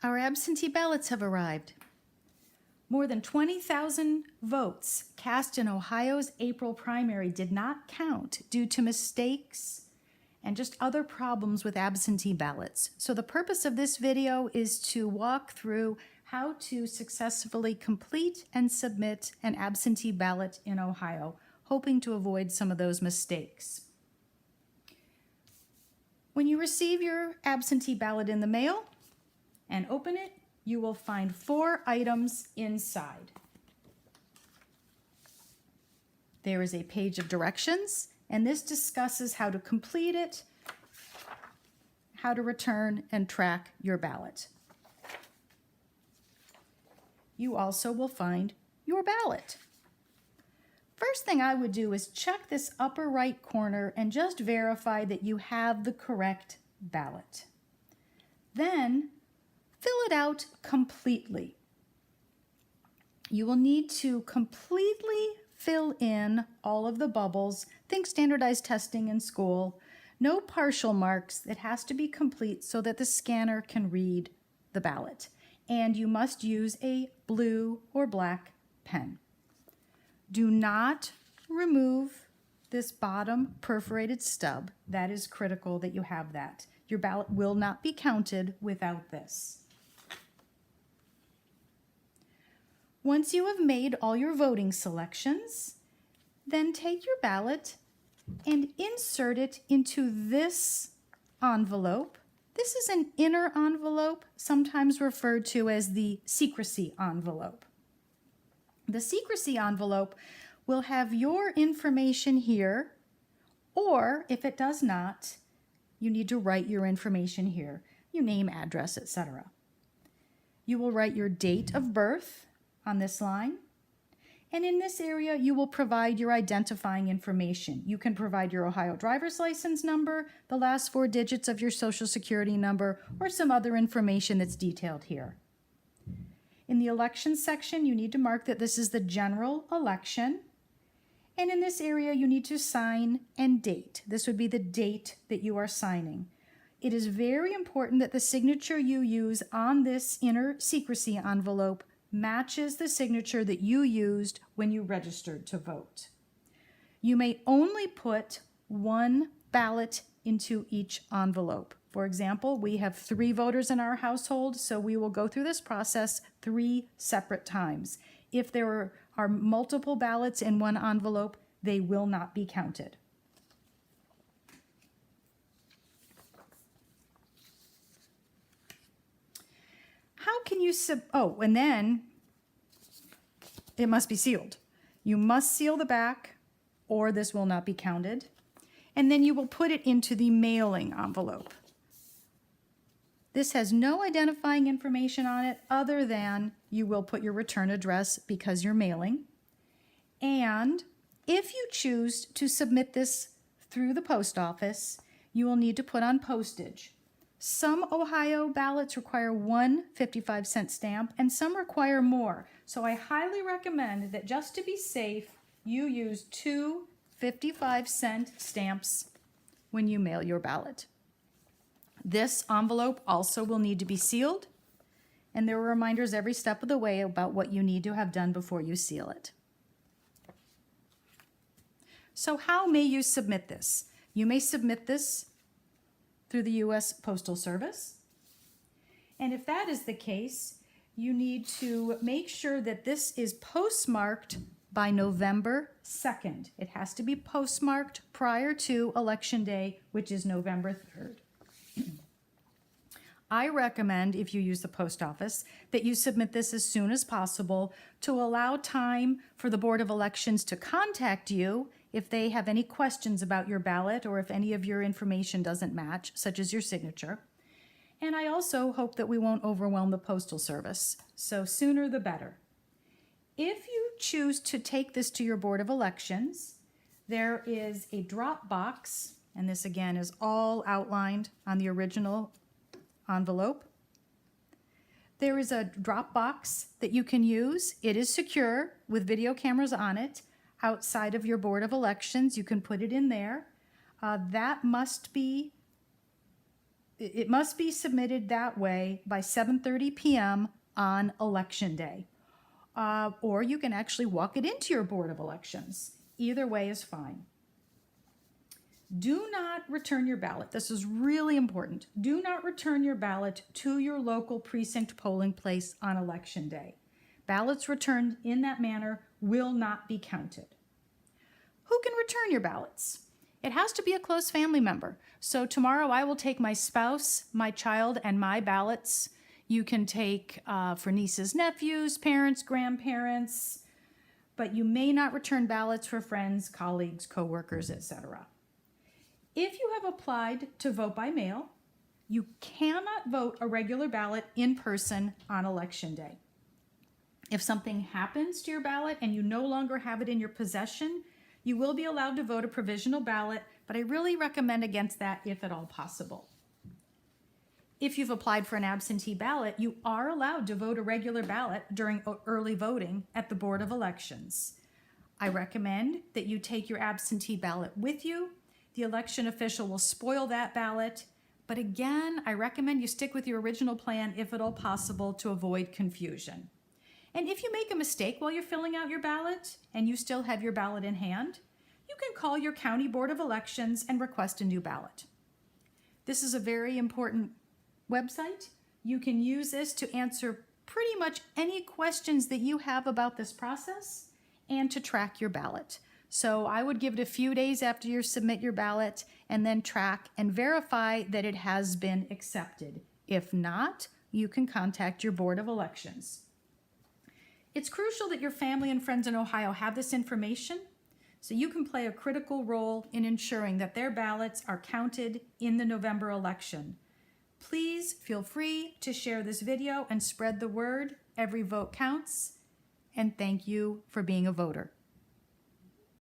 Our absentee ballots have arrived. More than 20,000 votes cast in Ohio's April primary did not count due to mistakes and just other problems with absentee ballots. So the purpose of this video is to walk through how to successfully complete and submit an absentee ballot in Ohio, hoping to avoid some of those mistakes. When you receive your absentee ballot in the mail and open it, you will find 4 items inside. There is a page of directions, and this discusses how to complete it, how to return and track your ballot. You also will find your ballot. First thing I would do is check this upper right corner and just verify that you have the correct ballot. Then fill it out completely. You will need to completely fill in all of the bubbles. Think standardized testing in school. No partial marks. It has to be complete so that the scanner can read the ballot. And you must use a blue or black pen. Do not remove this bottom perforated stub. That is critical that you have that. Your ballot will not be counted without this. Once you have made all your voting selections, then take your ballot and insert it into this envelope. This is an inner envelope, sometimes referred to as the secrecy envelope. The secrecy envelope will have your information here, or if it does not, you need to write your information here, your name, address, etc. You will write your date of birth on this line, and in this area you will provide your identifying information. You can provide your Ohio driver's license number, the last 4 digits of your social security number, or some other information that's detailed here. In the elections section, you need to mark that this is the general election, and in this area you need to sign and date. This would be the date that you are signing. It is very important that the signature you use on this inner secrecy envelope matches the signature that you used when you registered to vote. You may only put 1 ballot into each envelope. For example, we have 3 voters in our household, so we will go through this process 3 separate times. If there are multiple ballots in 1 envelope, they will not be counted. How can you and then it must be sealed. You must seal the back or this will not be counted. And then you will put it into the mailing envelope. This has no identifying information on it other than you will put your return address because you're mailing. And if you choose to submit this through the post office, you will need to put on postage. Some Ohio ballots require 1 55-cent stamp and some require more. So I highly recommend that just to be safe, you use 2 55-cent stamps when you mail your ballot. This envelope also will need to be sealed, and there are reminders every step of the way about what you need to have done before you seal it. So how may you submit this? You may submit this through the U.S. Postal Service. And if that is the case, you need to make sure that this is postmarked by November 2nd. It has to be postmarked prior to Election Day, which is November 3rd. I recommend, if you use the post office, that you submit this as soon as possible to allow time for the Board of Elections to contact you if they have any questions about your ballot or if any of your information doesn't match, such as your signature. And I also hope that we won't overwhelm the Postal Service, so sooner the better. If you choose to take this to your Board of Elections, there is a drop box, and this again is all outlined on the original envelope. There is a drop box that you can use. It is secure with video cameras on it. Outside of your Board of Elections, you can put it in there. That must be it must be submitted that way by 7:30 p.m. on election day. Or you can actually walk it into your Board of Elections. Either way is fine. Do not return your ballot. This is really important. Do not return your ballot to your local precinct polling place on election day. Ballots returned in that manner will not be counted. Who can return your ballots? It has to be a close family member. So tomorrow I will take my spouse, my child, and my ballots. You can take for nieces, nephews, parents, grandparents, but you may not return ballots for friends, colleagues, coworkers, etc. If you have applied to vote by mail, you cannot vote a regular ballot in person on election day. If something happens to your ballot and you no longer have it in your possession, you will be allowed to vote a provisional ballot, but I really recommend against that if at all possible. If you've applied for an absentee ballot, you are allowed to vote a regular ballot during early voting at the Board of Elections. I recommend that you take your absentee ballot with you. The election official will spoil that ballot, but again, I recommend you stick with your original plan if at all possible to avoid confusion. And if you make a mistake while you're filling out your ballot and you still have your ballot in hand, you can call your county board of elections and request a new ballot. This is a very important website. You can use this to answer pretty much any questions that you have about this process and to track your ballot. So I would give it a few days after you submit your ballot and then track and verify that it has been accepted. If not, you can contact your Board of Elections. It's crucial that your family and friends in Ohio have this information so you can play a critical role in ensuring that their ballots are counted in the November election. Please feel free to share this video and spread the word. Every vote counts. And thank you for being a voter.